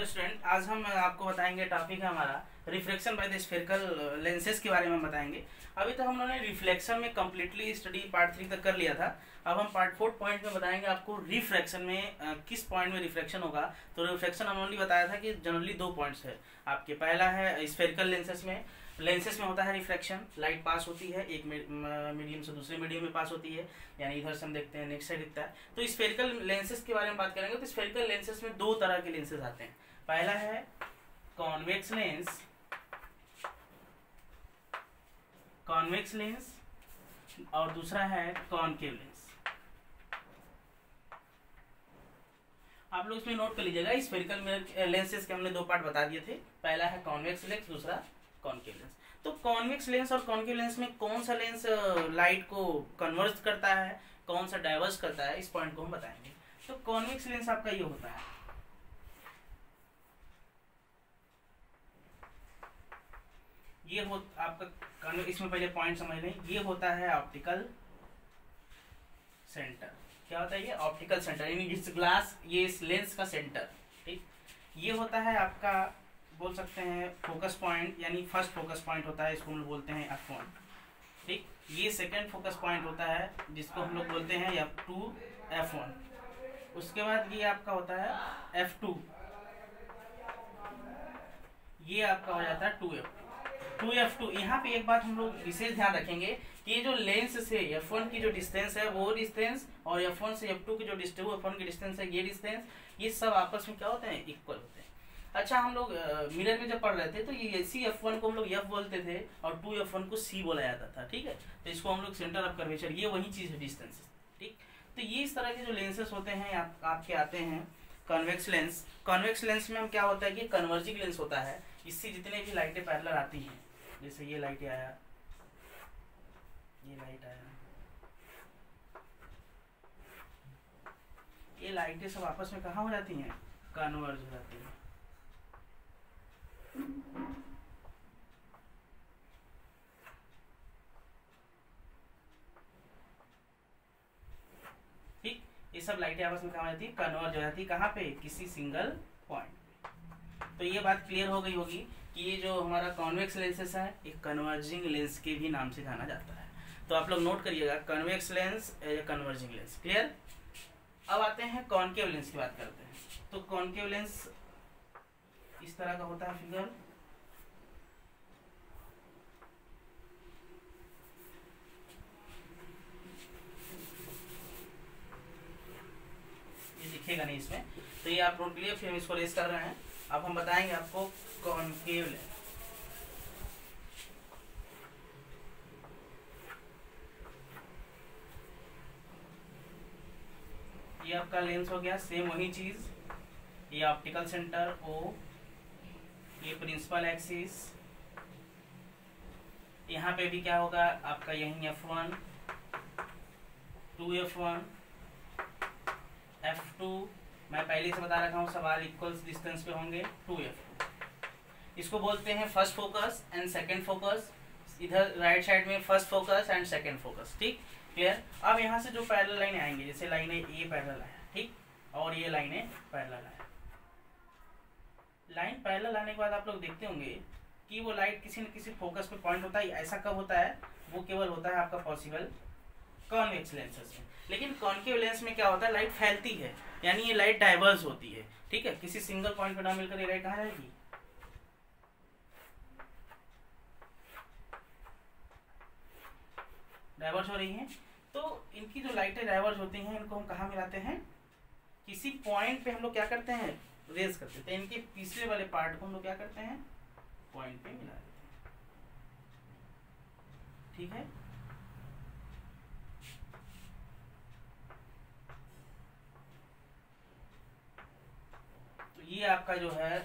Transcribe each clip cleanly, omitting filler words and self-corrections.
Hello student, आज हम आपको बताएंगे टॉपिक है हमारा reflection by the spherical lenses के बारे में बताएंगे। अभी तक हम लोगों ने रिफ्लेक्शन में कम्प्लीटली स्टडी पार्ट 3 तक कर लिया था। अब हम पार्ट 4 पॉइंट में बताएंगे आपको रिफ्रैक्शन में किस पॉइंट में रिफ्लेक्शन होगा। तो रिफ्लेक्शन हम ओनली बताया था कि जनरली 2 पॉइंट्स है आपके। पहला है स्फेरिकल लेंसेज में होता है रिफ्रैक्शन, लाइट पास होती है एक मीडियम से दूसरे मीडियम में पास होती है, यानी इधर से हम देखते हैं नेक्स्ट साइड दिखता है। तो स्फेरिकल लेंसेज के बारे में बात करेंगे तो स्फेरिकल लेंसेज में 2 तरह के लेंसेज आते हैं। पहला है कॉन्वेक्स लेंस और दूसरा है कॉनकेव लेंस। आप लोग इसमें नोट कर लीजिएगा, स्फेरिकल लेंसेज के हमने 2 पार्ट बता दिए थे। पहला है कॉन्वेक्स लेंस, दूसरा कॉनकेव लेंस। तो कॉन्वेक्स लेंस और कॉनकेव लेंस में कौन सा लेंस लाइट को कन्वर्ज करता है, कौन सा डाइवर्स करता है, इस पॉइंट को हम बताएंगे। तो कॉन्वेक्स लेंस आपका ये होता है, ये हो आपका, इसमें पहले पॉइंट समझ लें। ये होता है ऑप्टिकल सेंटर। क्या होता है ये? ऑप्टिकल सेंटर, यानी इस ग्लास, ये इस लेंस का सेंटर। ठीक, ये होता है आपका, बोल सकते हैं फोकस पॉइंट, यानी फर्स्ट फोकस पॉइंट होता है, इसको हम लोग बोलते हैं F1। ठीक, ये सेकंड फोकस पॉइंट होता है जिसको हम लोग बोलते हैं F2 F1। उसके बाद ये आपका होता है F2, ये आपका हो जाता है 2F2। यहाँ पे एक बात हम लोग विशेष ध्यान रखेंगे कि ये जो लेंस से F1 की जो डिस्टेंस है वो डिस्टेंस, और F1 से F2 की जो डिस्टेंस, F1 की डिस्टेंस है ये डिस्टेंस, ये सब आपस में क्या होते हैं? इक्वल होते हैं। अच्छा, हम लोग मिरर में जब पढ़ रहे थे तो ये सी F1 को हम लोग F बोलते थे और 2F1 को C बोला जाता था। ठीक है, तो इसको हम लोग सेंटर ऑफ कर्वेचर, ये वही चीज़ है, डिस्टेंस। ठीक, तो ये इस तरह के जो लेंसेस होते हैं आपके आते हैं कॉन्वेक्स लेंस। कॉन्वेक्स लेंस में हम क्या होता है कि कन्वर्जिंग लेंस होता है। इससे जितने भी लाइटें पैरेलल आती हैं, जैसे ये लाइट आया, ये लाइट आया, ये लाइटें सब आपस में कहाँ हो जाती हैं? कन्वर्ज हो जाती हैं। ठीक, ये सब लाइटें आपस में कहाँ हो जाती है? कन्वर्ज हो जाती है। कहाँ पे? किसी सिंगल पॉइंट पे। तो ये बात क्लियर हो गई होगी कि ये जो हमारा कॉन्वेक्स लेंसेस है, एक कन्वर्जिंग लेंस के भी नाम से जाना जाता है। तो आप लोग नोट करिएगा, कन्वेक्स लेंस या कन्वर्जिंग लेंस। क्लियर? अब आते हैं कॉनकेव लेंस की बात करते हैं। तो कॉनकेव लेंस इस तरह का होता है फिगर। ये दिखेगा नहीं इसमें, तो ये आप नोट लिए, फिर हम इसको रेस कर रहे हैं। अब हम बताएंगे आपको कॉनकेव लेंस। ये आपका लेंस हो गया, सेम वही चीज, ये ऑप्टिकल सेंटर O, ये प्रिंसिपल एक्सिस, यहाँ पे भी क्या होगा आपका, यही F1 2F1 F2। मैं पहले से बता रखा हूँ, सवाल इक्वल डिस्टेंस पे होंगे 2F2। इसको बोलते हैं first focus and second focus. इधर राइट साइड में first focus and second focus. ठीक, क्लियर? अब यहाँ से जो पैरेलल लाइन आएंगे, जैसे लाइन ए पैरेलल आया, ठीक, और ये लाइनें पैरेलल आया। लाइन पैरेलल आने के बाद आप लोग देखते होंगे कि वो लाइट किसी न किसी फोकस पे पॉइंट होता है। ऐसा कब होता है? वो केवल होता है आपका पॉसिबल कॉन्वेक्स लेंसेज में। लेकिन कॉनकेव लेंस में क्या होता है? लाइट फैलती है, यानी ये लाइट डाइवर्स होती है। ठीक है, किसी सिंगल पॉइंट पे ना मिलकर ये लाइट कहाँ जाएगी? डाइवर्स हो रही हैं। तो इनकी जो लाइटें डाइवर्स होती हैं, इनको हम कहाँ मिलाते हैं? किसी पॉइंट पे हम लोग क्या करते हैं? रेज करते हैं। तो इनके पिछले वाले पार्ट को हम लोग क्या करते हैं? पॉइंट पे मिला देते हैं। ठीक है, तो ये आपका जो है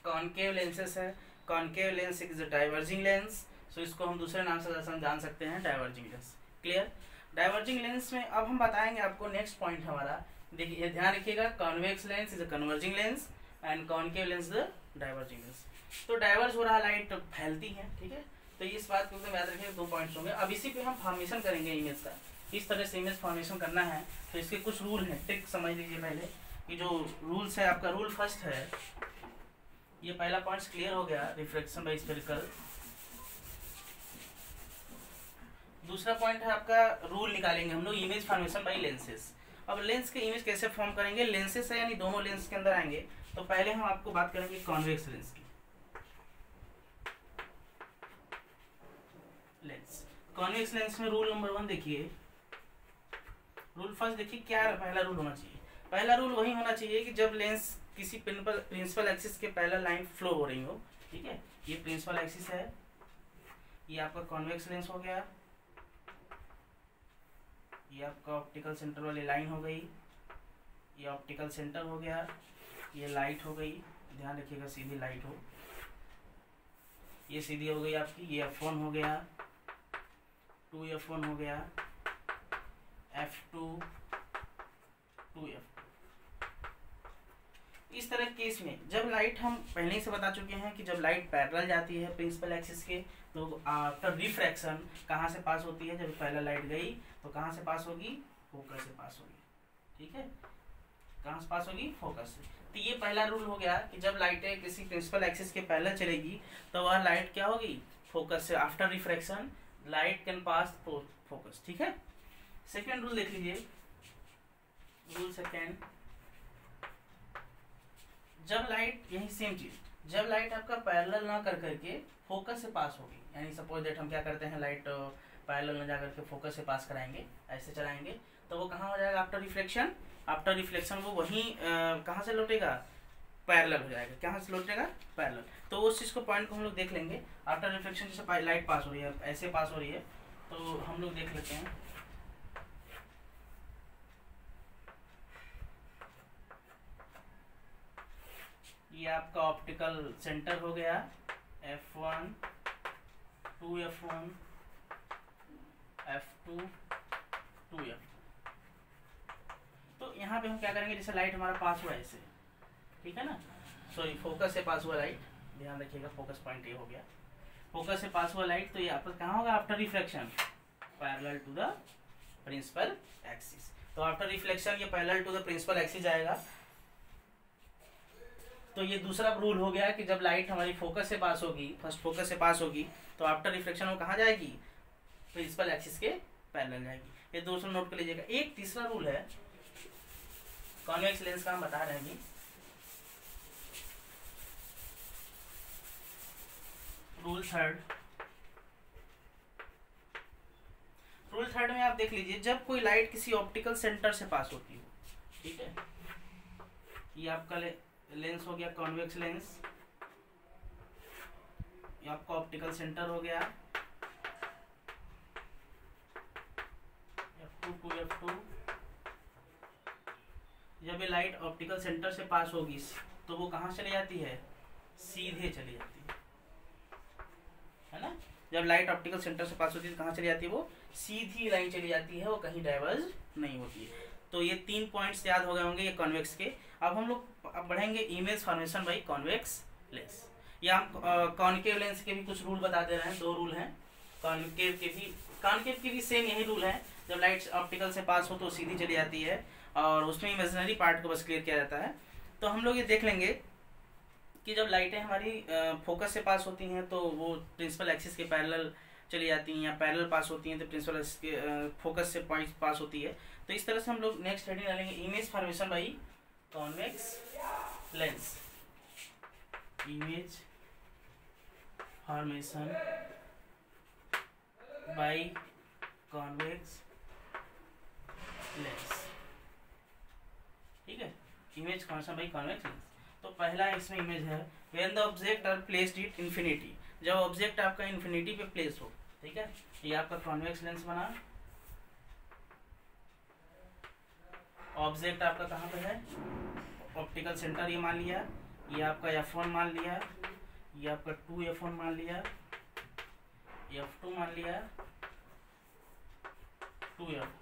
कॉनकेव लेंसेस है। Concave lens is a diverging lens, so इसको हम दूसरे नाम से जान सकते हैं, diverging lens. Clear? Diverging lens में अब हम बताएंगे आपको नेक्स्ट पॉइंट हमारा। देखिए, ध्यान रखिएगा, convex lens is a converging lens and concave lens the diverging lens. तो डाइवर्ज हो रहा लाइट तो फैलती है। ठीक है, तो इस बात को एकदम याद रखिए, 2 पॉइंट्स होंगे। अब इसी पे हम फॉर्मेशन करेंगे इमेज का, किस तरह से इमेज फॉर्मेशन करना है। तो इसके कुछ रूल हैं, ट्रिक समझ लीजिए पहले। कि जो रूल्स है आपका, रूल फर्स्ट है, ये पहला पॉइंट क्लियर हो गया, रिफ्लेक्शन बाय स्फेरिकल। दूसरा पॉइंट है आपका, रूल निकालेंगे हम लोग इमेज फॉर्मेशन बाय लेंसेज। अब लेंस के इमेज कैसे फॉर्म करेंगे, लेंसेज है यानी दोनों लेंस के अंदर आएंगे। तो पहले हम आपको बात करेंगे कॉन्वेक्स लेंस की। लेंस, कॉन्वेक्स लेंस में रूल नंबर 1 देखिए, रूल फर्स्ट देखिए क्या पहला रूल होना चाहिए। पहला रूल वही होना चाहिए कि जब लेंस किसी प्रिंसिपल एक्सिस के पैरेलल लाइन फ्लो हो रही हो, ठीक है, ये प्रिंसिपल एक्सिस है, ये आपका कॉन्वेक्स लेंस हो गया, ये आपका ऑप्टिकल सेंटर वाली लाइन हो गई, ये ऑप्टिकल सेंटर हो गया, ये लाइट हो गई, ध्यान रखिएगा सीधी लाइट हो, ये सीधी हो गई आपकी, ये F1 हो गया, 2F1 हो गया, F2, 2F। इस तरह केस में जब लाइट, हम पहले ही से बता चुके हैं कि जब लाइट पैरेलल जाती है प्रिंसिपल एक्सिस के, तो आफ्टर रिफ्रैक्शन कहाँ से पास होती है, जब पैरेलल लाइट गई तो कहाँ से पास होगी, फोकस से पास होगी, ठीक है, कहाँ से पास होगी, फोकस से। तो ये पहला रूल हो गया कि जब लाइटें किसी प्रिंसिपल एक्सिस के पैरेलल चलेगी तो वह लाइट क्या होगी, फोकस से, after refraction light can pass focus, ठीक है। सेकेंड रूल देख लीजिए, रूल सेकेंड, जब लाइट, यही सेम चीज, जब लाइट आपका पैरेलल ना कर करके फोकस से पास होगी, यानी सपोज दैट हम क्या करते हैं, लाइट पैरेलल ना जा करके फोकस से पास कराएंगे, ऐसे चलाएंगे, तो वो कहाँ हो जाएगा, आफ्टर रिफ्लेक्शन। आफ्टर रिफ्लेक्शन वो वहीं कहाँ से लौटेगा, पैरेलल हो जाएगा, कहाँ से लौटेगा, पैरेलल। तो उस चीज़ को, पॉइंट को हम लोग देख लेंगे। आफ्टर रिफ्लेक्शन जैसे लाइट पास हो रही है, ऐसे पास हो रही है, तो हम लोग देख लेते हैं। ये आपका ऑप्टिकल सेंटर हो गया, F1, 2F1, F2, 2F। तो यहाँ पे हम क्या करेंगे, जैसे लाइट हमारा पास हुआ ऐसे, ठीक है ना, सॉरी फोकस से पास हुआ लाइट, ध्यान रखिएगा फोकस पॉइंट ये हो गया, फोकस से पास हुआ लाइट, तो ये आपका कहाँ होगा, after reflection parallel to the principal axis. तो आफ्टर रिफ्लेक्शन ये parallel to the principal axis आएगा। तो ये दूसरा रूल हो गया कि जब लाइट हमारी फोकस से पास होगी, फर्स्ट फोकस से पास होगी, तो आफ्टर रिफ्लेक्शन वो कहाँ जाएगी, प्रिंसिपल एक्सिस के पैरेलल जाएगी। ये दूसरा नोट कर लीजिएगा। एक तीसरा रूल है कॉन्वेक्स लेंस का, हम बता रहे हैं। रूल थर्ड, रूल थर्ड में आप देख लीजिए, जब कोई लाइट किसी ऑप्टिकल सेंटर से पास होती हो, ठीक है, ये आपका लेंस हो गया कॉन्वेक्स लेंस, ये आपका ऑप्टिकल सेंटर हो गया, F2 to F2। जब ये लाइट ऑप्टिकल सेंटर से पास होगी तो वो कहाँ चली जाती है, सीधे चली जाती है ना। जब लाइट ऑप्टिकल सेंटर से पास होती है तो कहाँ चली जाती है, वो सीधी लाइन चली जाती है, वो कहीं डाइवर्ज नहीं होती है। तो ये 3 पॉइंट्स याद हो गए होंगे ये कॉन्वेक्स के। अब हम लोग बढ़ेंगे image formation by convex lens. या हम कॉन्केव लेंस के भी कुछ रूल बता दे रहे हैं, 2 रूल हैं। कॉन्केव के भी सेम यही रूल है, जब लाइट ऑप्टिकल से पास हो तो सीधी चली जाती है, और उसमें इमेजिनरी पार्ट को बस क्लियर किया जाता है। तो हम लोग ये देख लेंगे कि जब लाइटें हमारी फोकस से पास होती हैं तो वो प्रिंसिपल एक्सिस के पैरेलल चली जाती हैं, या पैरेलल पास होती हैं तो प्रिंसिपल एक्सिस के फोकस से पॉइंट पास होती है। तो इस तरह से हम लोग नेक्स्ट हेडिंग डालेंगे image formation by convex lens. Image formation by convex lens, ठीक है, image formation by convex lens. तो पहला इसमें इमेज है, when the object are placed it infinity, जब ऑब्जेक्ट आपका इन्फिनिटी पे प्लेस हो, ठीक है। ये आपका कॉन्वेक्स लेंस बना, ऑब्जेक्ट आपका कहाँ पे है, ऑप्टिकल सेंटर ये मान लिया, ये आपका F1 मान लिया, ये आपका 2F1 मान लिया, F2 मान लिया, 2F।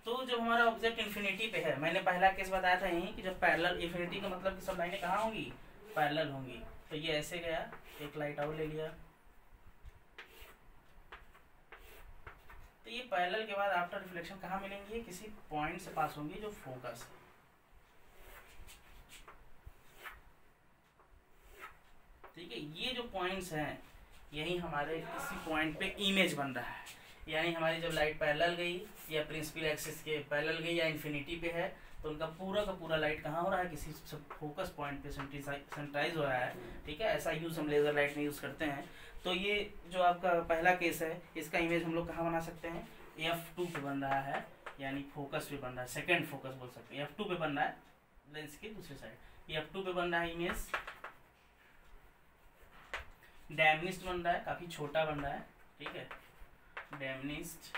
तो जब हमारा ऑब्जेक्ट इन्फिनिटी पे है, मैंने पहला केस बताया था यही कि जब पैरेलल, इन्फिनिटी का मतलब कि सब लाइनें कहाँ होंगी, पैरेलल होंगी। तो ये ऐसे गया, एक लाइट और ले लिया, तो ये पैरेलल के बाद आफ्टर रिफ्लेक्शन कहाँ मिलेंगी, किसी पॉइंट से पास होंगी जो फोकस है, ये जो पॉइंट्स हैं यही हमारे किसी पॉइंट पे इमेज बन रहा है, यानी हमारी जब लाइट पैरेलल गई या प्रिंसिपल एक्सिस के पैरेलल गई या इन्फिनिटी पे है तो उनका पूरा का पूरा लाइट कहाँ हो रहा है, किसी फोकस पॉइंट पे सेंट्राइज हो रहा है। ठीक है, ऐसा यूज़ हम लेज़र लाइट में यूज़ करते हैं। तो ये जो आपका पहला केस है इसका इमेज हम लोग कहाँ बना सकते हैं, F2 पे बन रहा है, यानी फोकस पे बन रहा है, सेकेंड फोकस बोल सकते हैं। F2 पे बन रहा है लेंस के दूसरे साइड, F2 पे बन रहा है इमेज, डैमनिस्ट बन रहा है, काफ़ी छोटा बन रहा है। ठीक है, डैमनिस्ट।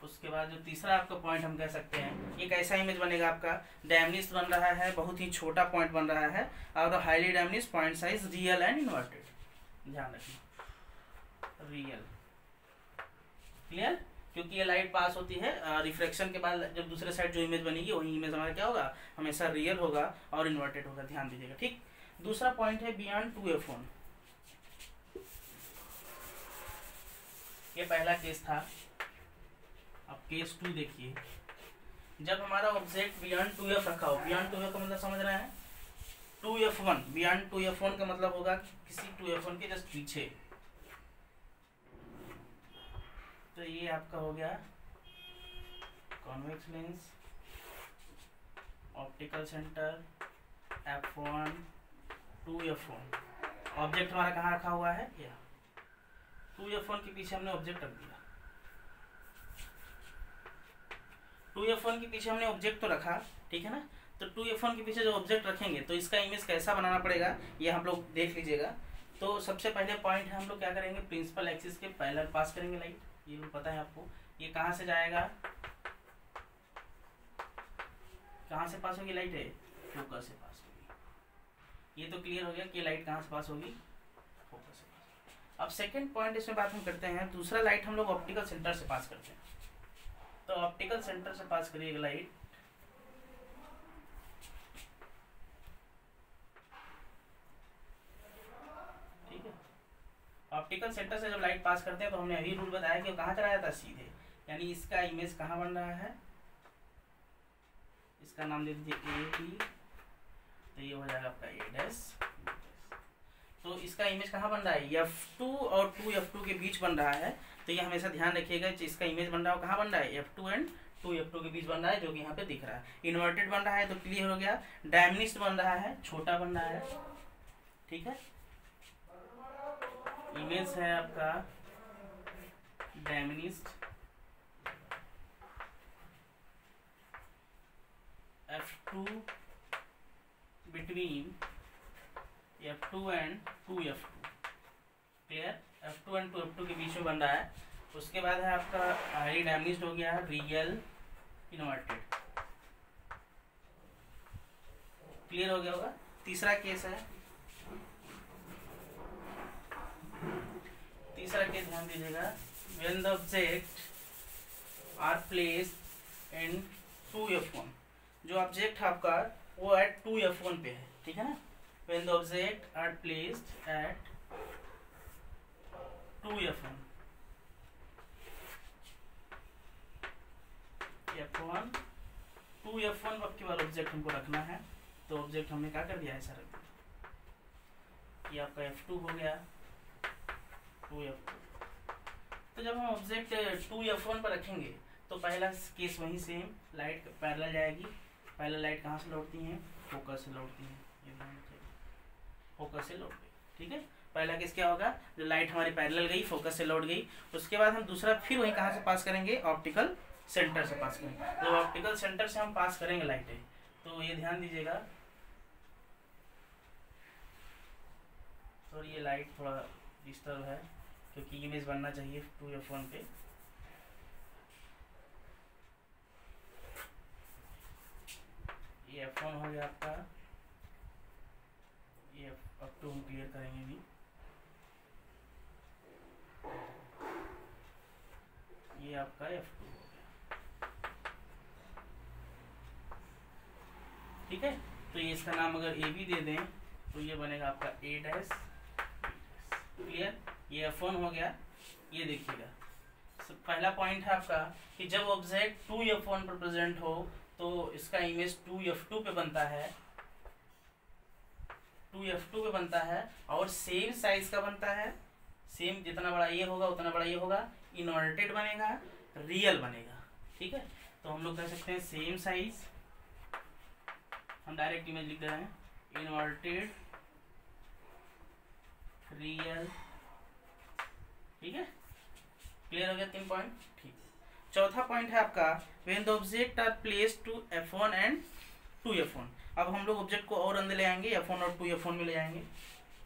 उसके बाद जो तीसरा आपका पॉइंट हम कह सकते हैं, ये कैसा इमेज बनेगा आपका, डैमनिस्ट बन रहा है, बहुत ही छोटा पॉइंट बन रहा है, और highly diminished, point size real and inverted. ध्यान रखना, रियल। क्लियर, क्योंकि ये लाइट पास होती है रिफ्लेक्शन के बाद, जब दूसरे साइड जो इमेज बनेगी वही इमेज हमारा क्या होगा, हमेशा रियल होगा और इन्वर्टेड होगा। ध्यान दीजिएगा। ठीक, दूसरा पॉइंट है बियॉन्ड 2f1। ये पहला केस था। अब केस 2 देखिए, जब हमारा ऑब्जेक्ट बियॉन्ड 2f रखा हो, बियॉन्ड 2f का मतलब समझ रहे हैं, 2f1, बियॉन्ड 2f1 का मतलब होगा किसी 2f1 के जस्ट पीछे। तो ये आपका हो गया convex lens, optical centre, f1, 2f1। Object हमारा कहाँ रखा हुआ है, या 2f1 के पीछे हमने ऑब्जेक्ट रख दिया। 2f1 के पीछे हमने ऑब्जेक्ट तो रखा, ठीक है ना। तो 2f1 के पीछे जो ऑब्जेक्ट रखेंगे तो इसका इमेज कैसा बनाना पड़ेगा, ये हम लोग देख लीजिएगा। तो सबसे पहले पॉइंट है, हम लोग क्या करेंगे, प्रिंसिपल एक्सिस के पैरेलल पास करेंगे लाइट। ये भी पता है आपको, ये कहाँ से जाएगा, कहाँ से पास होगी लाइट है, फोकस से पास होगी। ये तो क्लियर हो गया कि लाइट कहाँ से पास होगी, फोकस से पास। अब सेकंड पॉइंट इसमें बात हम करते हैं, दूसरा लाइट हम लोग ऑप्टिकल सेंटर से पास करते हैं। तो ऑप्टिकल सेंटर से पास करिएगा लाइट, ठीक है। ऑप्टिकल सेंटर से जब लाइट पास करते हैं तो हमने अभी रूल बताया कि वो कहाँ चला जाता है, सीधे, यानी इसका इमेज कहाँ बन रहा है, इसका नाम दे दीजिए ए बी, तो ये हो जाएगा आपका ए डैश। तो इसका इमेज कहाँ बन रहा है, F2 और 2F2 के बीच बन रहा है। तो ये हमेशा ध्यान रखिएगा, इसका इमेज बन रहा है कहाँ बन रहा है, F2 एंड 2F2 के बीच बन रहा है, जो कि यहाँ पे दिख रहा है। इन्वर्टेड बन रहा है तो क्लियर हो गया। डायमनिस्ट बन रहा है, छोटा बन रहा है, ठीक है। इमेज है आपका डायमनिस्ट, F2 between F2 and 2F2। Clear, F2 and 2F2 के बीच में बन रहा है। उसके बाद है आपका हाईली डैमनिस्ट हो गया, रियल इन्वर्टेड। क्लियर हो गया होगा। तीसरा केस है, तीसरा केस ध्यान दीजिएगा, when the object are placed in 2F1। जो ऑब्जेक्ट है आपका वो एट 2F1 पे है, ठीक है ना। When the object are placed at 2F1, F1 2F1 अब के बाद ऑब्जेक्ट हमको रखना है। तो ऑब्जेक्ट हमने क्या कर दिया, ऐसा रख दिया। ये आपका F2 हो गया, 2F2। तो जब हम ऑब्जेक्ट 2F1 पर रखेंगे तो पहला केस वहीं सेम, लाइट पैरेलल जाएगी। पहले लाइट कहाँ से लौटती हैं, फोकस से लौटती हैं, फोकस से लौट गई, ठीक है। पहला केस क्या होगा, जो लाइट हमारी पैरेलल गई, फोकस से लौट गई। उसके बाद हम दूसरा फिर वही कहाँ से पास करेंगे, ऑप्टिकल सेंटर से पास करेंगे। तो ऑप्टिकल सेंटर से हम पास करेंगे लाइटें, तो ये ध्यान दीजिएगा। तो ये लाइट थोड़ा डिस्टर्ब है क्योंकि इमेज बनना चाहिए 2F1 पे। ये F1 हो गया आपका, ये F2 हम क्लियर करेंगे भी। ये आपका F2 हो गया, ठीक है। तो ये इसका नाम अगर ए बी दे दें तो ये बनेगा आपका ए डैश। क्लियर, ये F1 हो गया। ये देखिएगा, पहला पॉइंट है आपका कि जब ऑब्जेक्ट 2F1 पर प्रेजेंट हो तो इसका इमेज 2F2 पे बनता है, 2f2 पे बनता है और सेम साइज का बनता है, सेम जितना बड़ा ये होगा उतना बड़ा ये होगा, इनवर्टेड बनेगा, रियल बनेगा। ठीक है, तो हम लोग कह सकते हैं सेम साइज, हम डायरेक्ट इमेज लिख दे रहे हैं, इनवर्टेड रियल। ठीक है, क्लियर हो गया 3 पॉइंट। ठीक, चौथा पॉइंट है आपका when the object are placed to f1 and 2f1। अब हम लोग ऑब्जेक्ट को और अंदर ले आएंगे, f1 और 2f1 में ले आएंगे।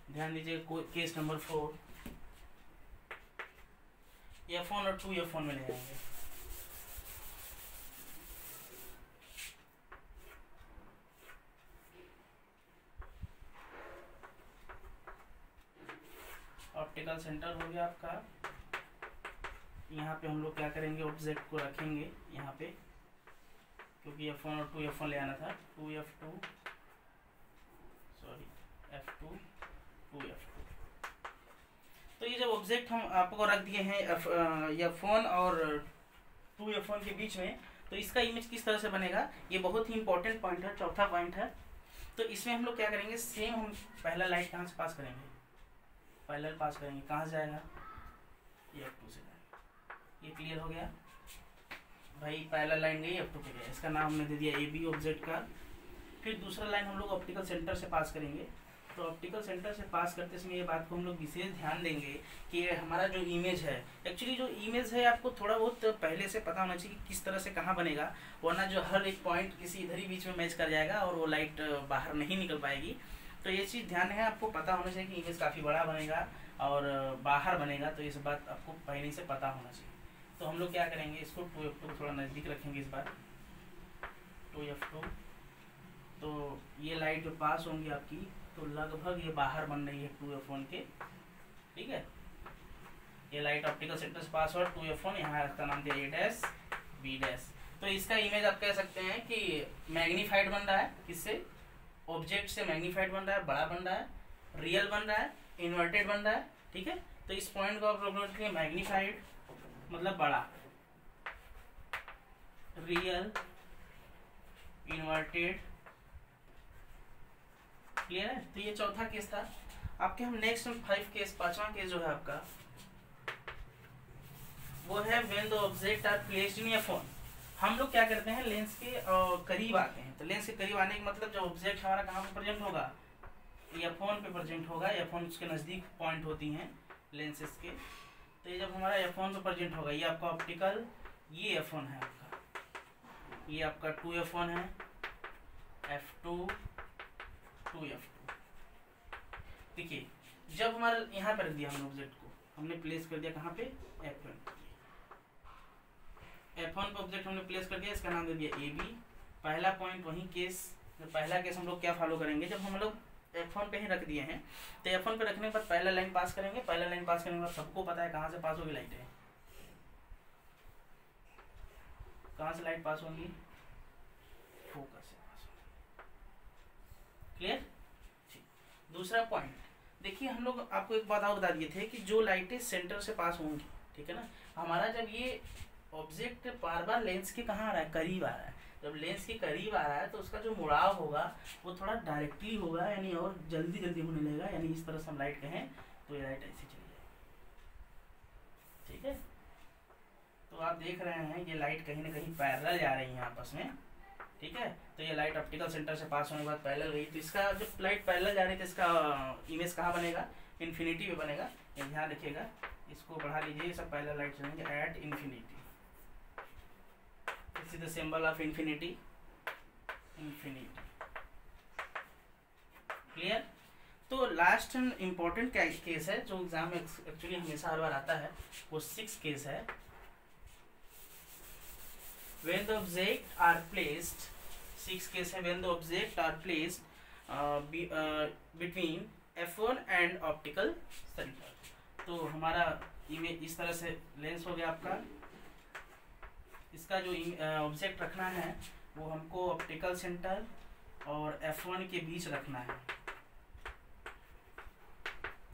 ध्यान दीजिए केस नंबर 4, f1 और 2f1 में ले आएंगे। ऑप्टिकल सेंटर हो गया आपका। यहाँ पे हम लोग क्या करेंगे, ऑब्जेक्ट को रखेंगे यहाँ पे, क्योंकि f1 और 2f1 ले आना था, 2f2 सॉरी f2 2f2। तो ये जब ऑब्जेक्ट हम आपको रख दिए हैं f1 और 2f1 के बीच में, तो इसका इमेज किस तरह से बनेगा, ये बहुत ही इंपॉर्टेंट पॉइंट है, चौथा पॉइंट है। तो इसमें हम लोग क्या करेंगे, सेम हम पहला लाइट कहाँ से पास करेंगे, पैरेलल पास करेंगे, कहाँ से जाएगा, ये f2 से जाएगा। ये क्लियर हो गया भाई, पैरेलल लाइन गई f2 पे गया, इसका नाम हमने दे दिया AB ऑब्जेक्ट का। फिर दूसरा लाइन हम लोग ऑप्टिकल सेंटर से पास करेंगे। तो ऑप्टिकल सेंटर से पास करते समय ये बात को हम लोग विशेष ध्यान देंगे कि हमारा जो इमेज है, एक्चुअली जो इमेज है आपको थोड़ा बहुत पहले से पता होना चाहिए कि किस तरह से कहाँ बनेगा, वरना जो हर एक पॉइंट किसी इधर ही बीच में मैच कर जाएगा और वो लाइट बाहर नहीं निकल पाएगी। तो ये चीज़ ध्यान है, आपको पता होना चाहिए कि इमेज काफ़ी बड़ा बनेगा और बाहर बनेगा, तो इस बात आपको पहले से पता होना चाहिए। तो हम लोग क्या करेंगे, इसको 2f2 थोड़ा नज़दीक रखेंगे इस बार, 2f2। तो ये लाइट जो पास होंगी आपकी, तो लगभग ये बाहर बन रही है 2f1 के। ठीक है, ये लाइट ऑप्टिकल सेंटर से पास हो 2f1, यहाँ इसका नाम दिया A डैश B डैश। तो इसका इमेज आप कह सकते हैं कि मैग्नीफाइड बन रहा है, किससे, ऑब्जेक्ट से मैग्नीफाइड बन रहा है, बड़ा बन रहा है, रियल बन रहा है, इन्वर्टेड बन रहा है। ठीक है, तो इस पॉइंट को आप लोग रखेंगे मैग्नीफाइड मतलब बड़ा, रियल, इन्वर्टेड। क्लियर है, तो ये चौथा केस था। आपके हम नेक्स्ट 5 केस, पांचवा केस जो है आपका वो है when the object are placed in f1। हम लोग क्या करते हैं, लेंस के करीब आते हैं। तो लेंस के करीब आने का मतलब जो ऑब्जेक्ट हमारा कहाँ पे प्रेजेंट होगा, f1 पे प्रेजेंट होगा, f1 उसके नज़दीक पॉइंट होती हैं लेंसेज के। तो ये जब हमारा f1 पे प्रेजेंट होगा, ये आपका ऑप्टिकल, ये f1 है आपका, ये आपका 2f1 है, f2 2f2। देखिए जब हमारा यहाँ पर रख दिया हमने ऑब्जेक्ट को, हमने प्लेस कर दिया कहाँ पे, f1 पे ऑब्जेक्ट हमने प्लेस कर दिया, इसका नाम दे दिया AB। पहला पॉइंट वही केस, पहला केस हम लोग क्या फॉलो करेंगे, जब हम लोग f1 पे ही रख दिए हैं, तो f1 पे रखने के बाद पहला लाइन पास करेंगे। पहला लाइन पास करने के बाद सबको पता है कहाँ से पास होगी लाइट है, कहाँ से लाइट पास होगी, फोकस से पास होगी। क्लियर। दूसरा पॉइंट देखिए, हम लोग आपको एक बात और बता दिए थे कि जो लाइटें सेंटर से पास होंगी, ठीक है ना, हमारा जब ये ऑब्जेक्ट बार बार लेंस के कहाँ आ रहा है, करीब आ रहा है, जब लेंस के करीब आ रहा है तो उसका जो मुड़ाव होगा वो थोड़ा डायरेक्टली होगा, यानी और जल्दी जल्दी होने लगेगा। यानी इस तरह से हम लाइट कहें तो ये लाइट ऐसे चली जाएगी। ठीक है, तो आप देख रहे हैं ये लाइट कहीं ना कहीं पैरेलल जा रही है आपस में। ठीक है, तो ये लाइट ऑप्टिकल सेंटर से पास होने के बाद पैरेलल गई, तो इसका जब लाइट पैरेलल जा रही है तो इसका इमेज कहाँ बनेगा, इन्फिनिटी में बनेगा। ये ध्यान रखिएगा, इसको बढ़ा लीजिए, सब पैरेलल लाइट चलेंगे at infinity. This is the symbol of infinity, infinity. Clear. तो लास्ट इम्पोर्टेंट केस है जो एग्जाम में एक्चुअली हमेशा हर बार आता है, वो 6 केस है। When the object are placed, 6 case है, when the object are placed between f1 and optical center। तो हमारा इमेज इस तरह से लेंस हो गया आपका, इसका जो ऑब्जेक्ट रखना है वो हमको ऑप्टिकल सेंटर और f1 के बीच रखना है।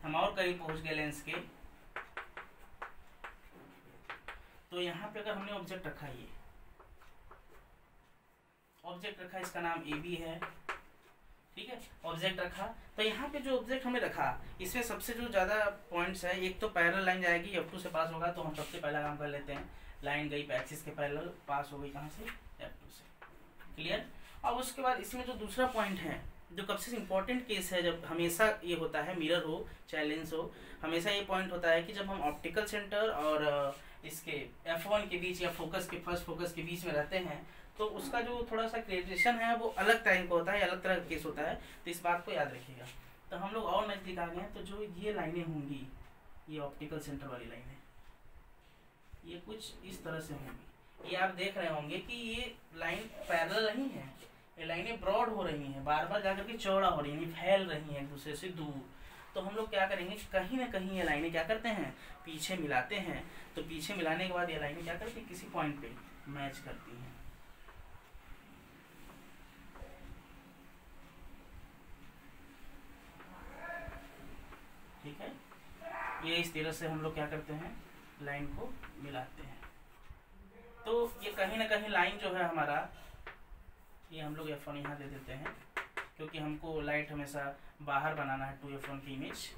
हम और करीब पहुंच गए लेंस के, तो यहाँ पे अगर हमने ऑब्जेक्ट रखा, ये ऑब्जेक्ट रखा, इसका नाम AB है। ठीक है, ऑब्जेक्ट रखा। तो यहाँ पे जो ऑब्जेक्ट हमने रखा इसमें सबसे जो ज़्यादा पॉइंट्स है, एक तो पैरेलल लाइन जाएगी, F2 से पास होगा, तो हम सबसे पहला काम कर लेते हैं। लाइन गई एक्सिस के पैरेलल, पास हो गई कहाँ से, F2 से। क्लियर। अब उसके बाद इसमें जो दूसरा पॉइंट है, जो सबसे इम्पोर्टेंट केस है, जब हमेशा ये होता है, मिरर हो चाहे लेंस हो, हमेशा ये पॉइंट होता है कि जब हम ऑप्टिकल सेंटर और इसके F1 के बीच या फोकस के फर्स्ट फोकस के बीच में रहते हैं, तो उसका जो थोड़ा सा क्रिएशन है वो अलग टाइप का होता है, अलग तरह का केस होता है। तो इस बात को याद रखिएगा। तो हम लोग और नज़दीक आ गए हैं, तो जो ये लाइनें होंगी, ये ऑप्टिकल सेंटर वाली लाइनें, ये कुछ इस तरह से होंगी। ये आप देख रहे होंगे कि ये लाइन पैरेलल नहीं है, ये लाइनें ब्रॉड हो रही हैं, बार बार जाकर के चौड़ा हो रही हैं, फैल रही हैं एक दूसरे से दूर। तो हम लोग क्या करेंगे, कहीं ना कहीं ये लाइनें क्या करते हैं, पीछे मिलाते हैं। तो पीछे मिलाने के बाद ये लाइनें क्या करती हैं, किसी पॉइंट पे मैच करती हैं। ठीक है, ये इस तरह से हम लोग क्या करते हैं, लाइन को मिलाते हैं। तो ये कहीं ना कहीं लाइन जो है हमारा, ये हम लोग F1 यहाँ दे देते हैं, क्योंकि हमको लाइट हमेशा बाहर बनाना है 2F1 की इमेज।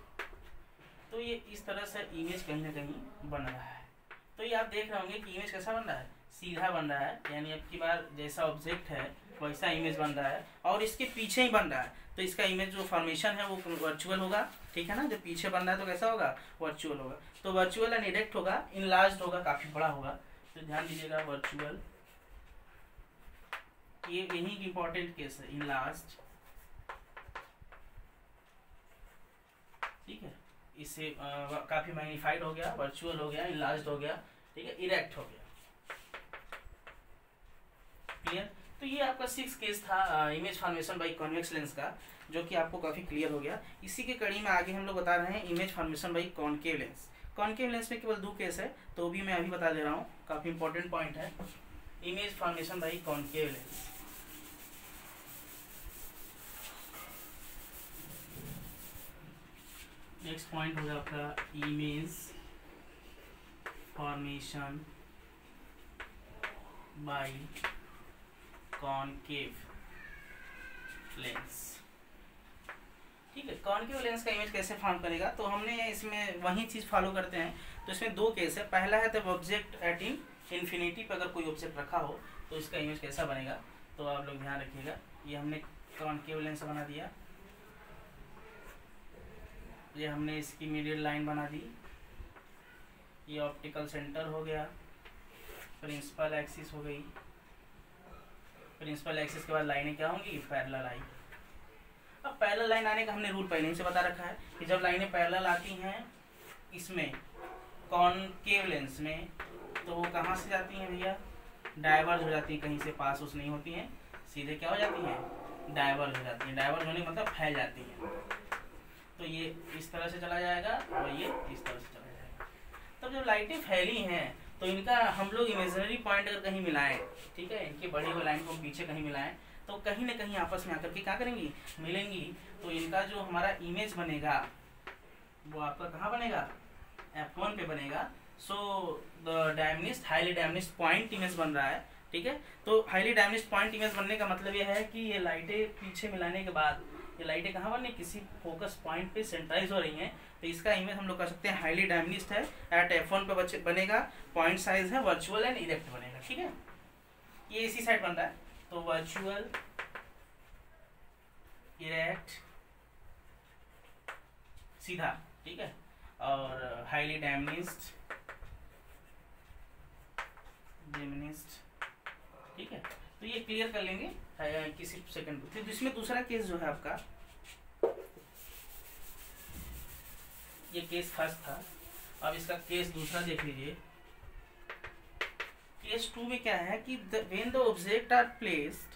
तो ये इस तरह से इमेज कहीं ना कहीं बन रहा है। तो ये आप देख रहे होंगे कि इमेज कैसा बन रहा है, सीधा बन रहा है, यानी अब की बार जैसा ऑब्जेक्ट है वैसा इमेज बन रहा है, और इसके पीछे ही बन रहा है। तो इसका इमेज जो फॉर्मेशन है वो वर्चुअल होगा। ठीक है ना, जब पीछे बन रहा है तो कैसा होगा, वर्चुअल होगा। तो वर्चुअल एंड इरेक्ट होगा, इनलार्ज्ड होगा, काफ़ी बड़ा होगा। तो ध्यान दीजिएगा, वर्चुअल, ये यही की इंपॉर्टेंट केस है, इनलार्ज्ड। ठीक है, इससे काफ़ी मैग्नीफाइड हो गया, वर्चुअल हो गया, इनलार्ज्ड हो गया, ठीक है, इरेक्ट हो गया। क्लियर। तो ये आपका 6 केस था image formation by convex lens का, जो कि आपको काफ़ी क्लियर हो गया। इसी के कड़ी में आगे हम लोग बता रहे हैं image formation by concave lens. Concave lens में केवल 2 केस है, तो भी मैं अभी बता दे रहा हूँ, काफ़ी इंपॉर्टेंट पॉइंट है, image formation by concave lens. Next point होगा आपका image formation by concave lens. ठीक है, कॉनकेव लेंस का इमेज कैसे फॉर्म करेगा, तो हमने इसमें वही चीज़ फॉलो करते हैं। तो इसमें 2 केस है। पहला है जब ऑब्जेक्ट एट इन्फिनिटी पर अगर कोई ऑब्जेक्ट रखा हो तो इसका इमेज कैसा बनेगा, तो आप लोग ध्यान रखिएगा। ये हमने कॉनकेव लेंस बना दिया, ये हमने इसकी मीडियल लाइन बना दी, ये ऑप्टिकल सेंटर हो गया, प्रिंसिपल एक्सिस हो गई। प्रिंसिपल एक्सिस के बाद लाइनें क्या होंगी, पैरेलल आई। अब पैरेलल लाइन आने का हमने रूल पहले ही से बता रखा है कि जब लाइनें पैरेलल आती हैं इसमें कॉनकेव लेंस में, तो वो कहाँ से जाती हैं भैया, डाइवर्ज हो जाती हैं, कहीं से पास उस नहीं होती हैं, सीधे क्या हो जाती हैं, डाइवर्ज हो जाती हैं। डाइवर्ज होने का मतलब फैल जाती हैं। तो ये इस तरह से चला जाएगा और ये इस तरह से चला जाएगा। तब जब लाइटें फैली हैं तो इनका हम लोग इमेजिनरी पॉइंट अगर कहीं मिलाएं, ठीक है, इनकी बड़ी हुई लाइन को पीछे कहीं मिलाएं, तो कहीं ना कहीं आपस में आकर के क्या करेंगी, मिलेंगी। तो इनका जो हमारा इमेज बनेगा वो आपका कहाँ बनेगा, F1 पे बनेगा। So the diminished, highly diminished point image बन रहा है। ठीक है, तो हाईली डायमिनिस्ट पॉइंट इमेज बनने का मतलब यह है कि ये लाइटें पीछे मिलाने के बाद ये लाइटें कहाँ बन रही, किसी फोकस पॉइंट पे सेंट्राइज हो रही हैं। तो इसका इमेज हम लोग कर सकते हैं हाईली डायमिनिस्ट है, एट F1 पे बनेगा, पॉइंट साइज है, वर्चुअल एंड इरेक्ट बनेगा। ठीक है, ये इसी साइड बन रहा है, तो वर्चुअल, इरेक्ट, सीधा। ठीक है, और हाईली डायमिनिस्ट, ठीक है। तो ये क्लियर कर लेंगे किसी सेकंड। फिर इसमें दूसरा केस जो है आपका, ये केस फर्स्ट था, अब इसका केस दूसरा देख लीजिए। केस 2 में क्या है कि when the object are placed,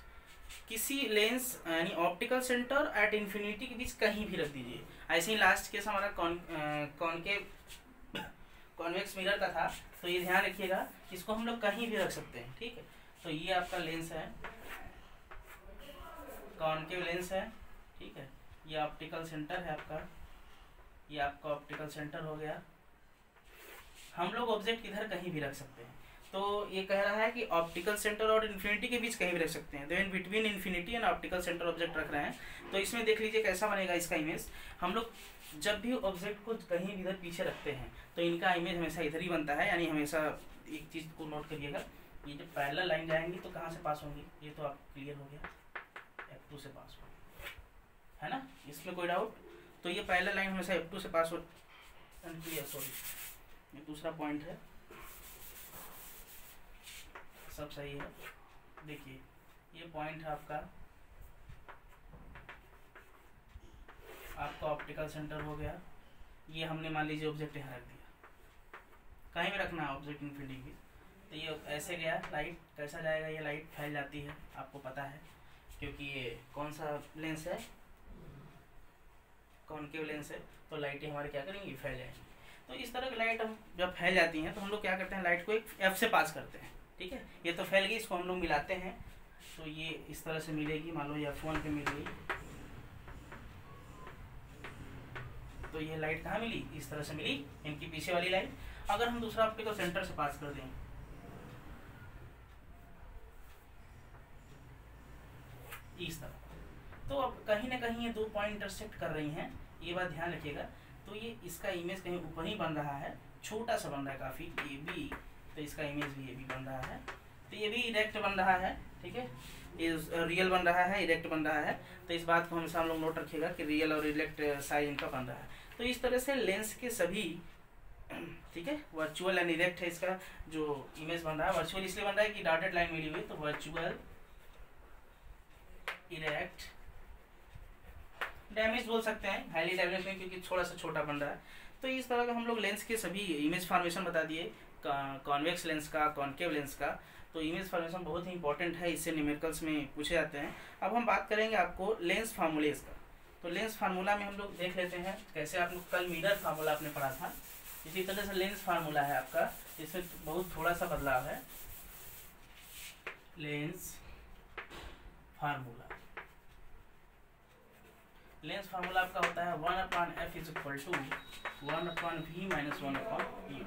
किसी लेंस यानी ऑप्टिकल सेंटर एट इन्फिनिटी के बीच कहीं भी रख दीजिए। ऐसे ही लास्ट केस हमारा कॉन्वेक्स मिरर का था। तो ये ध्यान रखिएगा, इसको हम लोग कहीं भी रख सकते हैं। ठीक है, तो ये आपका लेंस है, कॉनकेव लेंस है। ठीक है, ये ऑप्टिकल सेंटर है आपका, ये आपका ऑप्टिकल सेंटर हो गया। हम लोग ऑब्जेक्ट इधर कहीं भी रख सकते हैं। तो ये कह रहा है कि ऑप्टिकल सेंटर और इन्फिनिटी के बीच कहीं भी रख सकते हैं, तो in between infinity and optical centre object रख रहे हैं। तो इसमें देख लीजिए कैसा बनेगा इसका इमेज। हम लोग जब भी ऑब्जेक्ट को कहीं इधर पीछे रखते हैं तो इनका इमेज हमेशा इधर ही बनता है, यानी हमेशा एक चीज़ को नोट करिएगा, ये जब पैरेलल लाइन जाएंगी तो कहाँ से पास होंगी, ये तो आप क्लियर हो गया, F2 से पास हो, है ना, इसमें कोई डाउट। तो ये पैरेलल लाइन हमेशा F2 से पास हो, क्लियर, सॉरी ये दूसरा पॉइंट है, सब सही है। देखिए ये पॉइंट है आपका ऑप्टिकल सेंटर हो गया। ये हमने मान लीजिए ऑब्जेक्ट यहाँ रख दिया, कहीं भी रखना है ऑब्जेक्ट इन्फिनिटी भी, तो ये ऐसे गया, लाइट कैसा जाएगा, ये लाइट फैल जाती है, आपको पता है, क्योंकि ये कौन सा लेंस है, कॉनकेव लेंस है, तो लाइटें हमारे क्या करेंगी, फैल जाएंगी। तो इस तरह की लाइट हम जब फैल जाती हैं तो हम लोग क्या करते हैं, लाइट को एक F से पास करते हैं, ठीक है। ये तो फैल गई, इसको हम लोग मिलाते हैं, तो ये इस तरह से मिलेगी, मान लो ये F1 पे मिल गई, तो ये लाइट कहाँ मिली, इस तरह से मिली, इनकी पीछे वाली लाइट। अगर हम दूसरा ऑप्टिकल सेंटर से पास कर दें, इस तरह, तो अब कहीं ना कहीं ये दो पॉइंट इंटरसेक्ट कर रही हैं, ये बात ध्यान रखिएगा। तो ये इसका इमेज कहीं ऊपर ही बन रहा है, छोटा सा बन रहा है काफ़ी, ये भी, तो इसका इमेज भी ये भी बन रहा है, तो ये भी इरेक्ट बन रहा है, ठीक है, ये रियल बन रहा है, इरेक्ट बन रहा है। तो इस बात को हमेशा हम लोग नोट रखिएगा कि रियल और इरेक्ट साइज इनका बन रहा है। तो इस तरह से लेंस के सभी, ठीक है, वर्चुअल एंड इरेक्ट है इसका जो इमेज बन रहा है। वर्चुअल इसलिए बन रहा है कि डॉटेड लाइन मिली हुई, तो वर्चुअल, इरेक्ट, डैमेज बोल सकते हैं, हाईली डैमेज में, क्योंकि थोड़ा सा छोटा बन रहा है। तो इस तरह का हम लोग लेंस के सभी इमेज फॉर्मेशन बता दिए, कॉन्वेक्स लेंस का, कॉनकेव लेंस का। तो इमेज फॉर्मेशन बहुत ही इंपॉर्टेंट है, इससे न्यूमेरिकल्स में पूछे जाते हैं। अब हम बात करेंगे आपको लेंस फार्मूलेज का। तो लेंस फार्मूला में हम लोग देख लेते हैं, कैसे आप लोग कल मिरर फार्मूला आपने पढ़ा था, इसी तरह से लेंस फार्मूला है आपका, इसमें बहुत थोड़ा सा बदलाव है। लेंस फार्मूला, लेंस फार्मूला आपका होता है 1/f = 1/v - 1/u।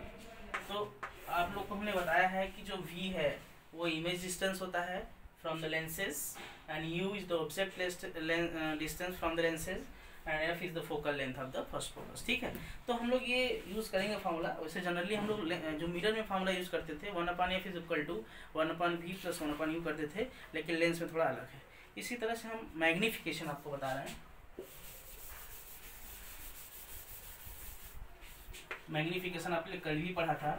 तो आप लोग को हमने बताया है कि जो v है वो इमेज डिस्टेंस होता है from the lenses, and u is the object distance from the lenses, and f is the focal length of the first focus, ठीक है। तो हम लोग ये यूज़ करेंगे फार्मूला। वैसे जनरली हम लोग जो मिरर में फार्मूला यूज़ करते थे 1/f = 1/v + 1/u करते थे, लेकिन लेंस में थोड़ा अलग है। इसी तरह से हम मैग्नीफिकेशन आपको बता रहे हैं। मैग्नीफिकेशन आपने कल भी पढ़ा था।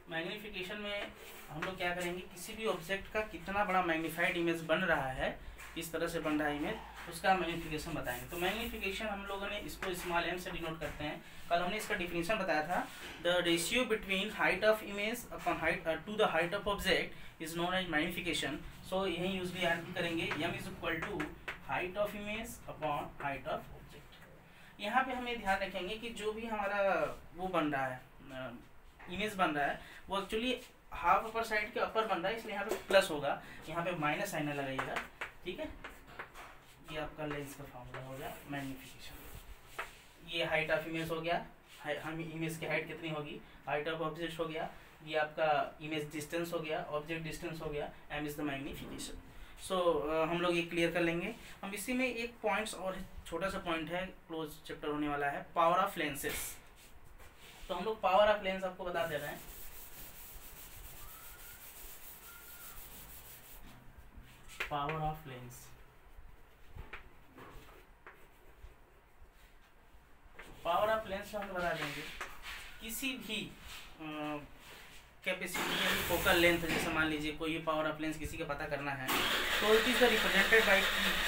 मैग्नीफिकेशन में हम लोग क्या करेंगे, किसी भी ऑब्जेक्ट का कितना बड़ा मैग्नीफाइड इमेज बन रहा है, इस तरह से बन रहा है इमेज, उसका मैग्नीफिकेशन बताएंगे। तो मैग्नीफिकेशन हम लोगों ने इसको स्मॉल m से डिनोट करते हैं। कल हमने इसका डिफिनीशन बताया था, the ratio between height of image upon height to the height of object is known as magnification. So यही यूजली याद करेंगे, m = height of image upon height of object. यहाँ पे हमें ध्यान रखेंगे कि जो भी हमारा वो बन रहा है, इमेज बन रहा है, वो एक्चुअली हाफ अपर साइड के अपर बन रहा है, इसलिए यहाँ पे प्लस होगा, यहाँ पे माइनस साइन लगाइएगा, ठीक है। ये आपका लेंस का फार्मूला हो गया मैग्नीफिकेशन। ये हाइट ऑफ इमेज हो गया, हम इमेज की हाइट कितनी होगी, हाइट ऑफ ऑब्जेक्ट हो गया, ये आपका इमेज डिस्टेंस हो गया, ऑब्जेक्ट डिस्टेंस हो गया, m इज द मैग्नीफिकेशन। सो हम लोग ये क्लियर कर लेंगे। हम इसी में एक पॉइंट्स और छोटा सा पॉइंट है, क्लोज चैप्टर होने वाला है, पावर ऑफ लेंसेस। तो हम लोग पावर ऑफ लेंस आपको बता दे रहे हैं। Power of lens, power of lens हम बता देंगे किसी भी कैपेसिटी या फोकल लेंथ, जैसे मान लीजिए कोई पावर ऑफ लेंस किसी का पता करना है, तो it is represented by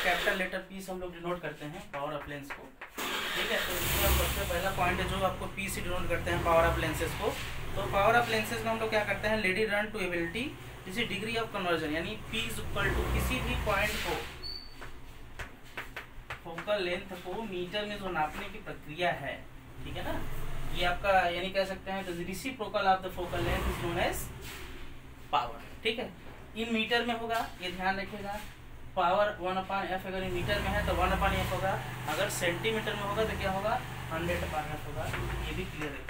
capital letter P से हम लोग डिनोट करते हैं पावर ऑफ लेंस को, ठीक है। तो इसमें सबसे पहला पॉइंट है जो आपको P से डिनोट करते हैं पावर ऑफ लेंसेज को। तो पावर ऑफ लेंसेज में हम लोग क्या करते हैं, लेडी रन टू एबिलिटी, जैसे डिग्री ऑफ कन्वर्जन, यानी P = किसी भी पॉइंट को, फोकल लेंथ को मीटर में जो नापने की प्रक्रिया है, ठीक है ना, ये आपका यानी कह सकते हैं reciprocal of the focal length is known as power, ठीक है। इन मीटर में होगा, ये ध्यान रखिएगा। पावर 1/f अगर इन मीटर में है तो 1/f होगा, अगर सेंटीमीटर में होगा तो क्या होगा, 100/f होगा, ये भी क्लियर है।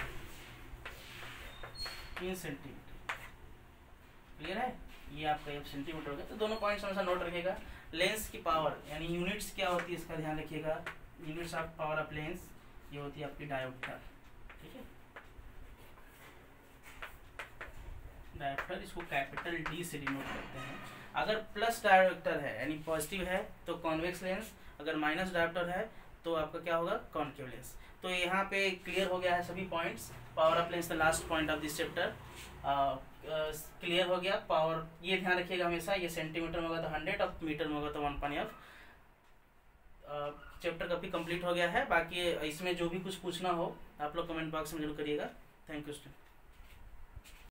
इन सेंटीमीटर। क्लियर है? ये आपका एफ सेंटीमीटर हो गया। तो दोनों पॉइंट्स हमेशा नोट रखिएगा। लेंस की पावर यानी यूनिट्स क्या होती है इसका ध्यान रखिएगा। Units of power of lens ये होती है आपकी डायोप्टर। ठीक है, डायोप्टर, इसको कैपिटल डी से डिनोट करते हैं। अगर प्लस डायोप्टर है यानी पॉजिटिव है तो कॉन्वेक्स लेंस, अगर माइनस डायोप्टर है तो आपका क्या होगा, कॉनकेव लेंस। तो यहाँ पे क्लियर हो गया है सभी points. Power of lens the last point of this chapter clear हो गया। पावर ये ध्यान रखिएगा हमेशा, ये सेंटीमीटर में होगा तो 100 और मीटर में होगा तो 1/f। चैप्टर काफी कंप्लीट हो गया है। बाकी इसमें जो भी कुछ पूछना हो आप लोग कमेंट बॉक्स में जरूर करिएगा। Thank you student.